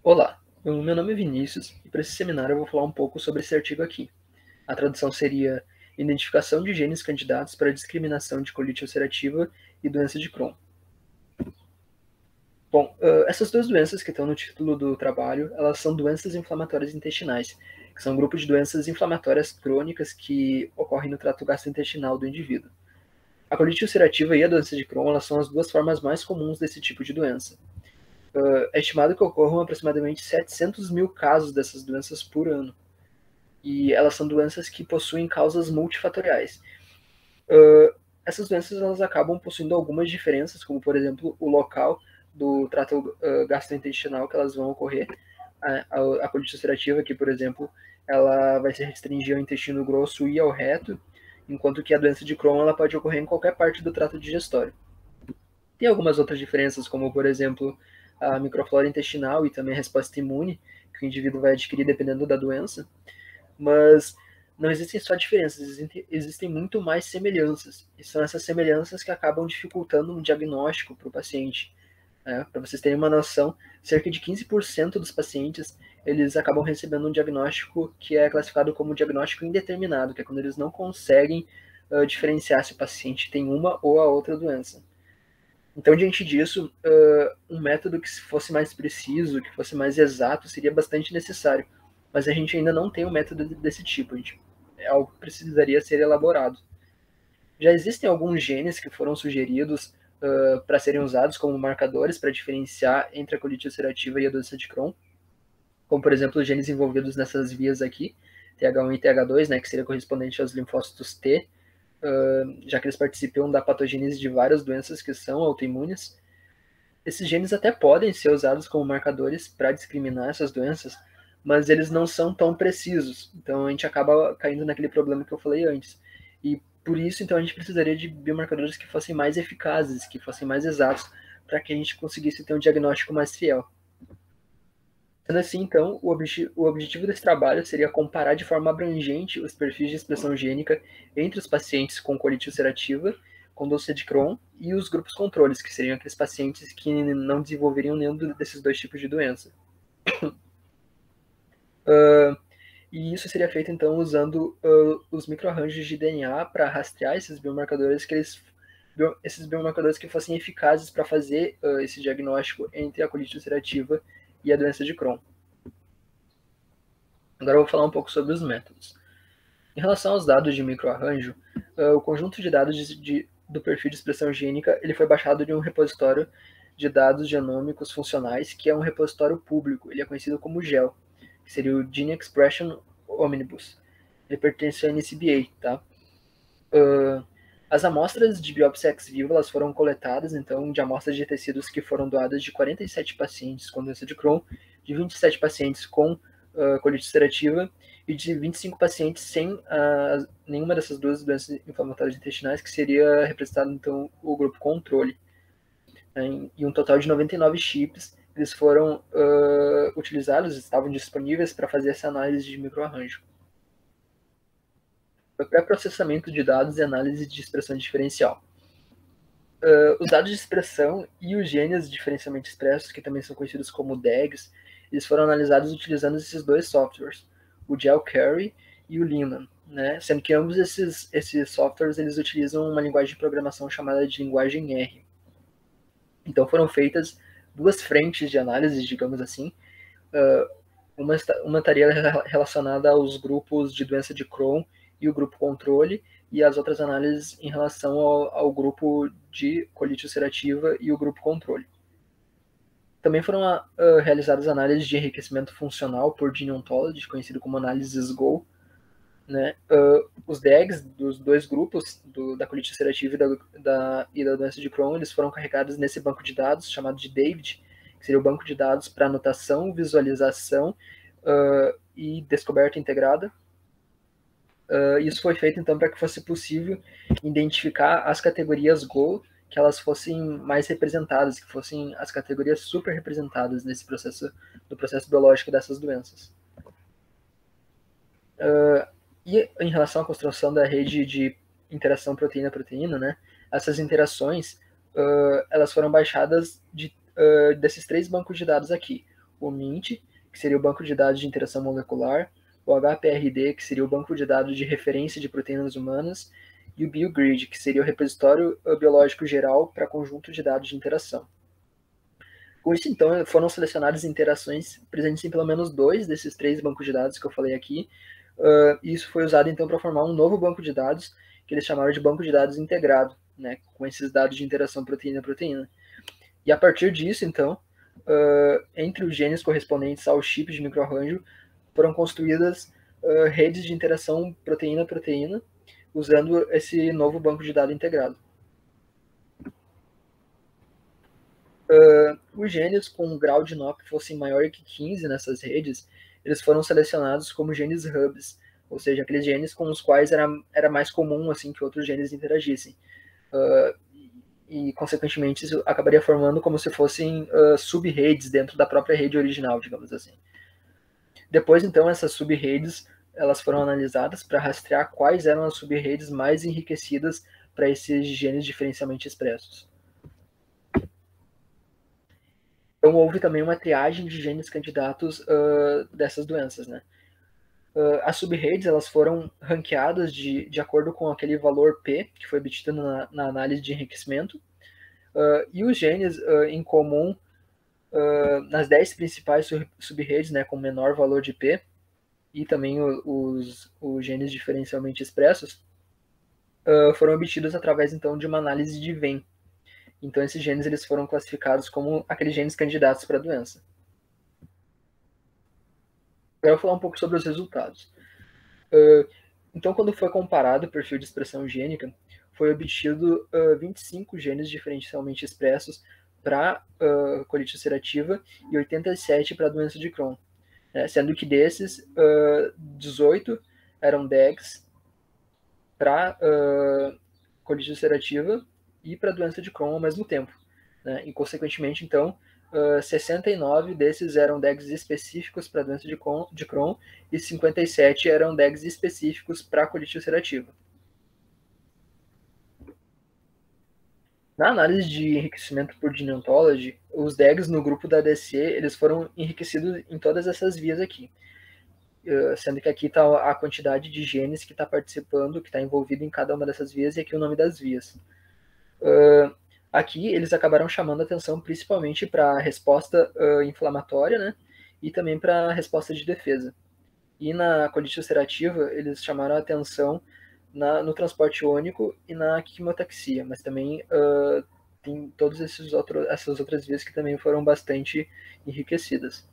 Olá, o meu nome é Vinícius e para esse seminário eu vou falar um pouco sobre esse artigo aqui. A tradução seria Identificação de genes candidatos para discriminação de colite ulcerativa e doença de Crohn. Bom, essas duas doenças que estão no título do trabalho, elas são doenças inflamatórias intestinais, que são um grupo de doenças inflamatórias crônicas que ocorrem no trato gastrointestinal do indivíduo. A colite ulcerativa e a doença de Crohn, elas são as duas formas mais comuns desse tipo de doença. É estimado que ocorram aproximadamente 700 mil casos dessas doenças por ano. E elas são doenças que possuem causas multifatoriais. Essas doenças elas acabam possuindo algumas diferenças, como por exemplo o local do trato gastrointestinal que elas vão ocorrer. A colite ulcerativa, que por exemplo, ela vai se restringir ao intestino grosso e ao reto, enquanto que a doença de Crohn ela pode ocorrer em qualquer parte do trato digestório. Tem algumas outras diferenças, como por exemplo a microflora intestinal e também a resposta imune que o indivíduo vai adquirir dependendo da doença, mas não existem só diferenças, existem muito mais semelhanças. E são essas semelhanças que acabam dificultando um diagnóstico para o paciente. Para vocês terem uma noção, cerca de 15% dos pacientes eles acabam recebendo um diagnóstico que é classificado como diagnóstico indeterminado, que é quando eles não conseguem diferenciar se o paciente tem uma ou a outra doença. Então, diante disso, um método que fosse mais preciso, que fosse mais exato, seria bastante necessário. Mas a gente ainda não tem um método desse tipo. É algo que precisaria ser elaborado. Já existem alguns genes que foram sugeridos para serem usados como marcadores para diferenciar entre a colite ulcerativa e a doença de Crohn, como, por exemplo, os genes envolvidos nessas vias aqui, TH1 e TH2, né, que seria correspondente aos linfócitos T, já que eles participam da patogênese de várias doenças que são autoimunes. Esses genes até podem ser usados como marcadores para discriminar essas doenças, mas eles não são tão precisos. Então a gente acaba caindo naquele problema que eu falei antes. E por isso, então, a gente precisaria de biomarcadores que fossem mais eficazes, que fossem mais exatos, para que a gente conseguisse ter um diagnóstico mais fiel. Sendo assim, então, o objetivo desse trabalho seria comparar de forma abrangente os perfis de expressão gênica entre os pacientes com colite ulcerativa, com doença de Crohn, e os grupos controles, que seriam aqueles pacientes que não desenvolveriam nenhum desses dois tipos de doença. E isso seria feito, então, usando os microarranjos de DNA para rastrear esses biomarcadores esses biomarcadores que fossem eficazes para fazer esse diagnóstico entre a colite ulcerativa e a doença de Crohn. Agora eu vou falar um pouco sobre os métodos. Em relação aos dados de microarranjo, o conjunto de dados do perfil de expressão gênica ele foi baixado de um repositório de dados genômicos funcionais, que é um repositório público. Ele é conhecido como GEL, que seria o Gene Expression Omnibus. Ele pertence à NCBA, tá? As amostras de biópsia ex vivo elas foram coletadas, então, de amostras de tecidos que foram doadas de 47 pacientes com doença de Crohn, de 27 pacientes com colite ulcerativa e de 25 pacientes sem nenhuma dessas duas doenças inflamatórias intestinais, que seria representado, então, o grupo controle. E um total de 99 chips, eles foram utilizados, estavam disponíveis para fazer essa análise de microarranjo. Pré-processamento de dados e análise de expressão diferencial. Os dados de expressão e os genes diferencialmente expressos, que também são conhecidos como DAGs, eles foram analisados utilizando esses dois softwares, o GelCarry e o Lyman, né? Sendo que ambos esses softwares eles utilizam uma linguagem de programação chamada de linguagem R. Então foram feitas duas frentes de análise, digamos assim. Uma estaria relacionada aos grupos de doença de Crohn e o grupo controle, e as outras análises em relação ao grupo de colite ulcerativa e o grupo controle. Também foram realizadas análises de enriquecimento funcional por Gene Ontology, conhecido como análises GO. Né? Os DAGs dos dois grupos, da colite ulcerativa e da doença de Crohn, eles foram carregados nesse banco de dados chamado de DAVID, que seria o banco de dados para anotação, visualização e descoberta integrada. Isso foi feito, então, para que fosse possível identificar as categorias GO, que elas fossem mais representadas, que fossem as categorias super representadas nesse processo, do processo biológico dessas doenças. E em relação à construção da rede de interação proteína-proteína, né, essas interações elas foram baixadas desses três bancos de dados aqui. o MINT, que seria o banco de dados de interação molecular, o HPRD, que seria o banco de dados de referência de proteínas humanas, e o BioGrid, que seria o repositório biológico geral para conjunto de dados de interação. Com isso, então, foram selecionadas interações presentes em pelo menos 2 desses 3 bancos de dados que eu falei aqui, e isso foi usado, então, para formar um novo banco de dados, que eles chamaram de banco de dados integrado, né, com esses dados de interação proteína-proteína. E a partir disso, então, entre os genes correspondentes aos chips de microarranjo, foram construídas redes de interação proteína-proteína, usando esse novo banco de dados integrado. Os genes com um grau de NOP que fossem maior que 15 nessas redes, eles foram selecionados como genes hubs, ou seja, aqueles genes com os quais era mais comum assim que outros genes interagissem. E, consequentemente, isso acabaria formando como se fossem sub-redes dentro da própria rede original, digamos assim. Depois, então, essas sub-redes elas foram analisadas para rastrear quais eram as sub-redes mais enriquecidas para esses genes diferencialmente expressos. Então, houve também uma triagem de genes candidatos dessas doenças, né? As sub-redes elas foram ranqueadas de acordo com aquele valor P, que foi obtido na análise de enriquecimento, e os genes em comum nas 10 principais sub-redes, né, com menor valor de P, e também os genes diferencialmente expressos, foram obtidos através, então, de uma análise de Venn. Então, esses genes eles foram classificados como aqueles genes candidatos para a doença. Agora eu vou falar um pouco sobre os resultados. Então, quando foi comparado o perfil de expressão gênica, foi obtido 25 genes diferencialmente expressos para colite ulcerativa e 87 para a doença de Crohn, sendo que desses, 18 eram DEGs para colite ulcerativa e para a doença de Crohn ao mesmo tempo. Né? E, consequentemente, então, 69 desses eram DEGs específicos para a doença de Crohn e 57 eram DEGs específicos para a colite ulcerativa. Na análise de enriquecimento por Gene Ontology, os DEGs no grupo da ADC eles foram enriquecidos em todas essas vias aqui, sendo que aqui está a quantidade de genes que está participando, que está envolvido em cada uma dessas vias, e aqui o nome das vias. Aqui eles acabaram chamando a atenção principalmente para a resposta inflamatória, né, e também para a resposta de defesa. E na colite ulcerativa, eles chamaram a atenção no transporte ônico e na quimiotaxia, mas também tem todas essas outras vias que também foram bastante enriquecidas.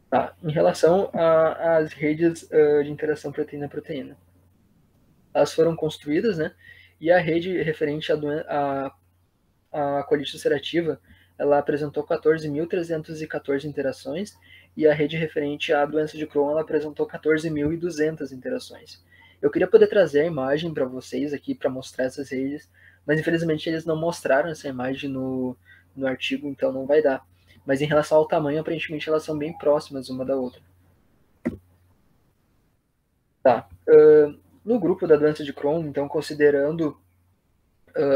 Tá. Em relação às redes de interação proteína-proteína, elas foram construídas, né? E a rede referente à colite ulcerativa, ela apresentou 14.314 interações, e a rede referente à doença de Crohn, ela apresentou 14.200 interações. Eu queria poder trazer a imagem para vocês aqui, para mostrar essas redes, mas infelizmente eles não mostraram essa imagem no artigo, então não vai dar. Mas em relação ao tamanho, aparentemente elas são bem próximas uma da outra. Tá. No grupo da doença de Crohn, então, considerando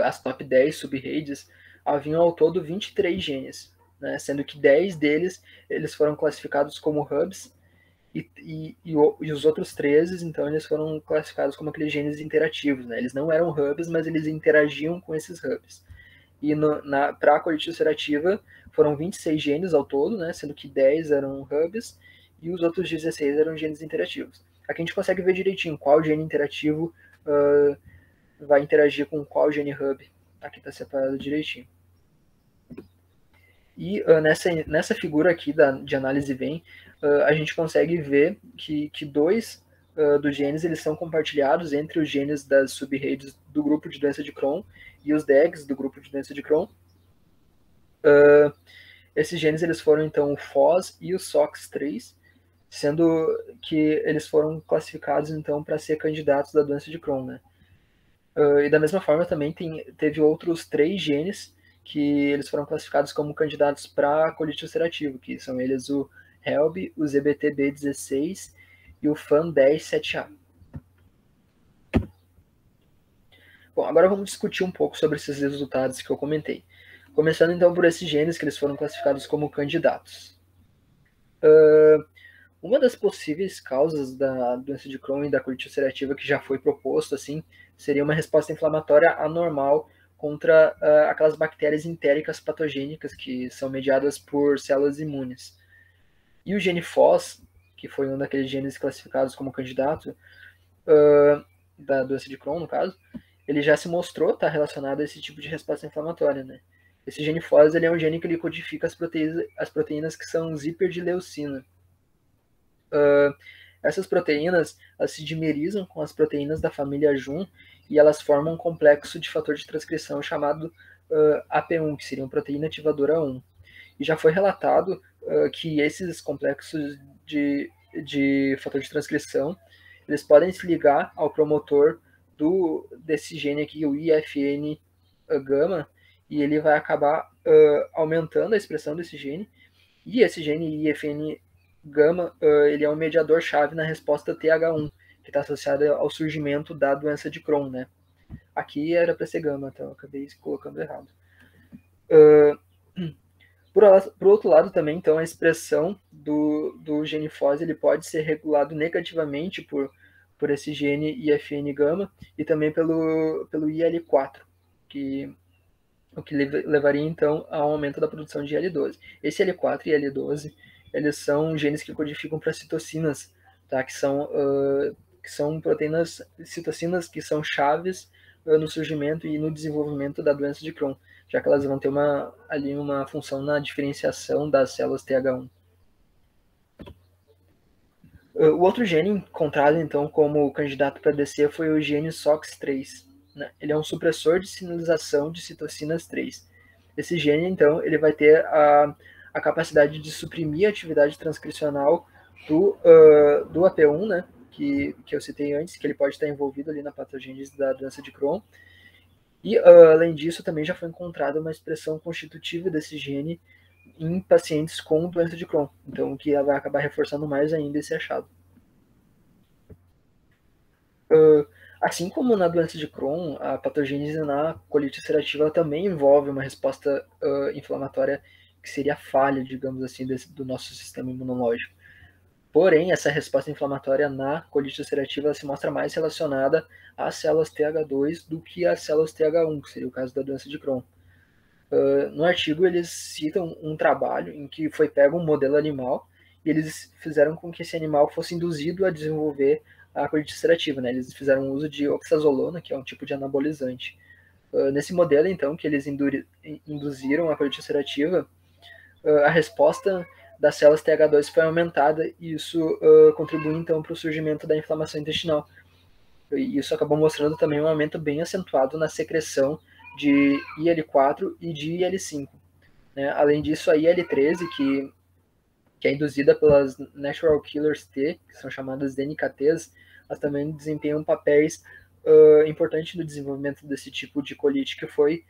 as top 10 sub-redes, haviam ao todo 23 genes, né, sendo que 10 deles eles foram classificados como hubs e os outros 13, então, eles foram classificados como aqueles genes interativos. Né, eles não eram hubs, mas eles interagiam com esses hubs. E para a colite ulcerativa foram 26 genes ao todo, né, sendo que 10 eram hubs e os outros 16 eram genes interativos. Aqui a gente consegue ver direitinho qual gene interativo vai interagir com qual gene hub. Aqui está separado direitinho. E nessa figura aqui de análise Venn, a gente consegue ver que dois dos genes eles são compartilhados entre os genes das sub-redes do grupo de doença de Crohn e os DEGs do grupo de doença de Crohn. Esses genes eles foram então o FOS e o SOX3, sendo que eles foram classificados então para ser candidatos da doença de Crohn, né? E da mesma forma também teve outros 3 genes que eles foram classificados como candidatos para colite ulcerativa, que são eles o HELB, o ZBTB16 e o FAN10-7A. Bom, agora vamos discutir um pouco sobre esses resultados que eu comentei. Começando então por esses genes que eles foram classificados como candidatos. Uma das possíveis causas da doença de Crohn e da colite ulcerativa que já foi proposto assim, seria uma resposta inflamatória anormal contra aquelas bactérias entéricas patogênicas que são mediadas por células imunes. E o gene FOS, que foi um daqueles genes classificados como candidato da doença de Crohn, no caso, ele já se mostrou estar relacionado a esse tipo de resposta inflamatória, né? Esse gene FOS ele é um gene que ele codifica as proteínas que são zíper de leucina. Essas proteínas elas se dimerizam com as proteínas da família Jun e elas formam um complexo de fator de transcrição chamado AP1, que seria uma proteína ativadora 1. E já foi relatado que esses complexos de fator de transcrição eles podem se ligar ao promotor desse gene aqui, o IFN gama, e ele vai acabar aumentando a expressão desse gene. E esse gene IFN gama, ele é um mediador-chave na resposta TH1, que está associada ao surgimento da doença de Crohn, né? Aqui era para ser gama, então eu acabei colocando errado. Por outro lado também, então, a expressão do gene FOS ele pode ser regulado negativamente por esse gene IFN gama e também pelo IL4, o que levaria então ao aumento da produção de IL-12. Esse IL-4 e IL-12 eles são genes que codificam para citocinas, tá? que são proteínas citocinas que são chaves no surgimento e no desenvolvimento da doença de Crohn, já que elas vão ter uma função na diferenciação das células TH1. O outro gene encontrado então como candidato para DC foi o gene SOX3. Né? Ele é um supressor de sinalização de citocinas 3. Esse gene então ele vai ter a capacidade de suprimir a atividade transcricional do AP1, né? que eu citei antes, que ele pode estar envolvido ali na patogênese da doença de Crohn. E, além disso, também já foi encontrada uma expressão constitutiva desse gene em pacientes com doença de Crohn. Então, que vai acabar reforçando mais ainda esse achado. Assim como na doença de Crohn, a patogênese na colite ulcerativa também envolve uma resposta inflamatória que seria falha, digamos assim, do nosso sistema imunológico. Porém, essa resposta inflamatória na colite ulcerativa se mostra mais relacionada às células TH2 do que às células TH1, que seria o caso da doença de Crohn. No artigo, eles citam um trabalho em que foi pego um modelo animal e eles fizeram com que esse animal fosse induzido a desenvolver a colite ulcerativa. Né? Eles fizeram uso de oxazolona, que é um tipo de anabolizante. Nesse modelo, então, que eles induziram a colite ulcerativa, a resposta das células TH2 foi aumentada e isso contribuiu então para o surgimento da inflamação intestinal. E isso acabou mostrando também um aumento bem acentuado na secreção de IL-4 e de IL-5. Né? Além disso, a IL-13, que é induzida pelas Natural Killers T, que são chamadas de NKTs, elas também desempenham papéis importantes no desenvolvimento desse tipo de colite que foi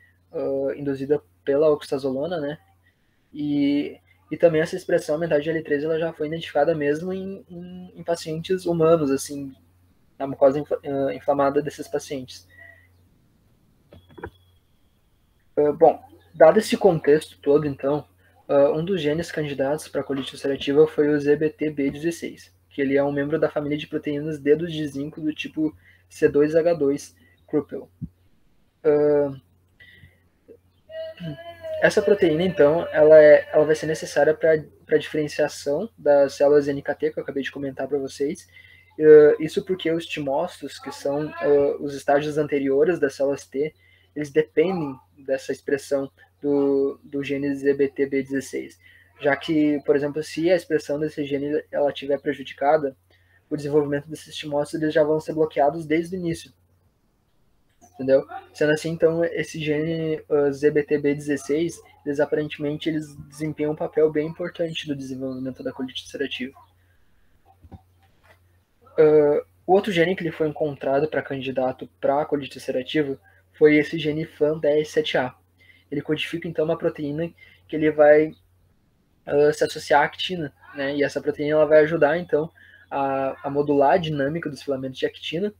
induzida pela oxazolona, né? E também essa expressão aumentada de IL-13 ela já foi identificada mesmo em pacientes humanos, assim, na mucosa inflamada desses pacientes. Bom, dado esse contexto todo, então, um dos genes candidatos para a colite ulcerativa foi o ZBT-B16, que ele é um membro da família de proteínas dedos de zinco do tipo C2H2 Kruppel. Essa proteína, então, ela vai ser necessária para a diferenciação das células NKT, que eu acabei de comentar para vocês. Isso porque os timócitos, que são os estágios anteriores das células T, eles dependem dessa expressão do gene ZBT-B16. Já que, por exemplo, se a expressão desse gene ela estiver prejudicada, o desenvolvimento desses timócitos eles já vão ser bloqueados desde o início. Entendeu? Sendo assim, então, esse gene ZBT-B16, aparentemente eles desempenham um papel bem importante no desenvolvimento da colite ulcerativa. O outro gene que ele foi encontrado para candidato para a colite ulcerativa foi esse gene FAM10-7A. Ele codifica, então, uma proteína que ele vai se associar à actina, né? E essa proteína ela vai ajudar, então, a modular a dinâmica dos filamentos de actina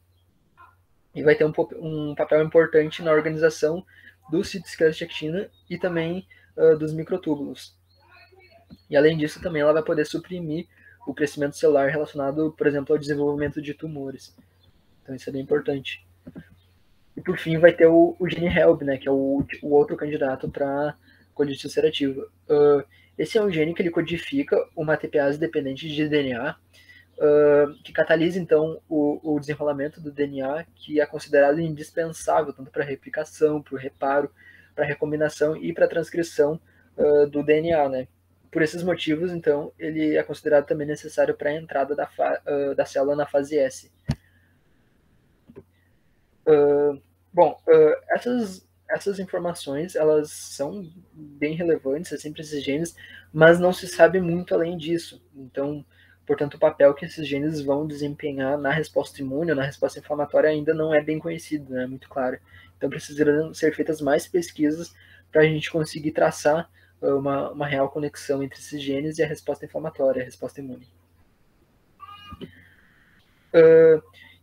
e vai ter um papel importante na organização do citoesqueleto e também dos microtúbulos. E além disso, também ela vai poder suprimir o crescimento celular relacionado, por exemplo, ao desenvolvimento de tumores. Então isso é bem importante. E por fim vai ter o gene HELB, né, que é o outro candidato para colite ulcerativa. Esse é um gene que ele codifica uma ATPase dependente de DNA, que catalisa então o desenrolamento do DNA, que é considerado indispensável tanto para a replicação, para o reparo, para a recombinação e para a transcrição do DNA, né? Por esses motivos, então, ele é considerado também necessário para a entrada da célula na fase S. Essas informações, elas são bem relevantes, sempre esses genes, mas não se sabe muito além disso. Então, portanto, o papel que esses genes vão desempenhar na resposta imune ou na resposta inflamatória ainda não é bem conhecido, não é muito claro. Então, precisam ser feitas mais pesquisas para a gente conseguir traçar uma real conexão entre esses genes e a resposta inflamatória, a resposta imune.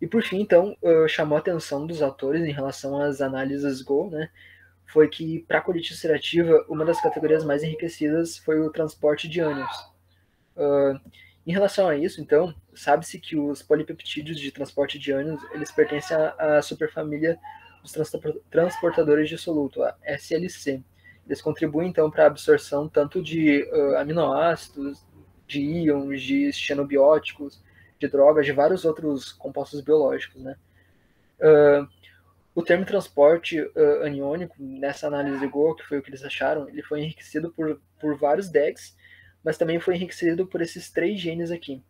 E por fim, então, chamou a atenção dos autores em relação às análises Go, né? Foi que, para a colite ulcerativa, uma das categorias mais enriquecidas foi o transporte de ânions. Em relação a isso, então, sabe-se que os polipeptídeos de transporte de ânions, eles pertencem à superfamília dos transportadores de soluto, a SLC. Eles contribuem, então, para a absorção tanto de aminoácidos, de íons, de xenobióticos, de drogas, de vários outros compostos biológicos, né? O termo transporte aniônico, nessa análise de Go, que foi o que eles acharam, ele foi enriquecido por vários DEGs, mas também foi enriquecido por esses 3 genes aqui.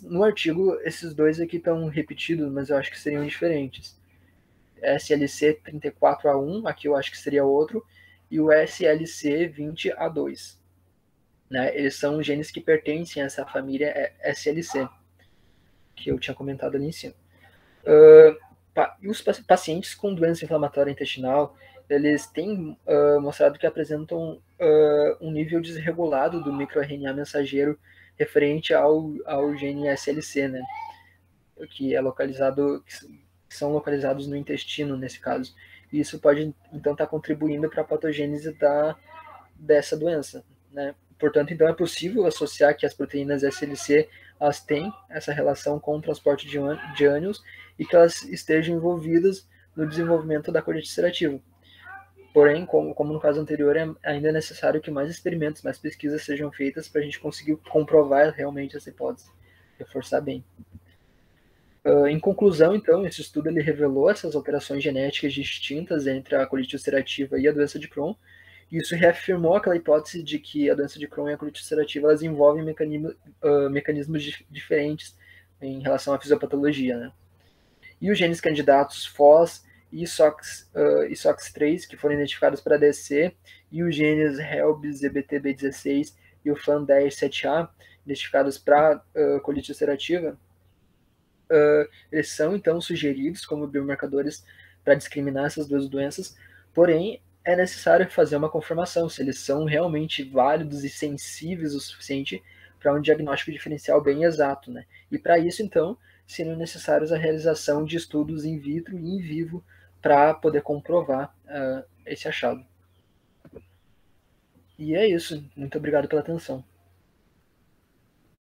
No artigo, esses 2 aqui estão repetidos, mas eu acho que seriam diferentes. SLC 34A1, aqui eu acho que seria outro, e o SLC 20A2. Né? Eles são genes que pertencem a essa família SLC, que eu tinha comentado ali em cima. E os pacientes com doença inflamatória intestinal, eles têm mostrado que apresentam um nível desregulado do microRNA mensageiro referente ao gene SLC, né? Que são localizados no intestino, nesse caso. E isso pode, então, estar contribuindo para a patogênese dessa doença, né? Portanto, então, é possível associar que as proteínas SLC elas têm essa relação com o transporte de ânions e que elas estejam envolvidas no desenvolvimento da colite ulcerativa. Porém, como no caso anterior, ainda é necessário que mais experimentos, mais pesquisas sejam feitas para a gente conseguir comprovar realmente essa hipótese, reforçar bem. Em conclusão, então, esse estudo ele revelou essas alterações genéticas distintas entre a colite ulcerativa e a doença de Crohn. Isso reafirmou aquela hipótese de que a doença de Crohn e a colite ulcerativa elas envolvem mecanismos diferentes em relação à fisiopatologia, né? E os genes candidatos FOS e SOX3, que foram identificados para DC, e os genes HELB, ZBTB16 e o FAN10-7A, identificados para colite ulcerativa, eles são então sugeridos como biomarcadores para discriminar essas duas doenças, porém é necessário fazer uma confirmação se eles são realmente válidos e sensíveis o suficiente para um diagnóstico diferencial bem exato, né? E para isso, então, seriam necessários a realização de estudos in vitro e in vivo para poder comprovar esse achado. E é isso. Muito obrigado pela atenção.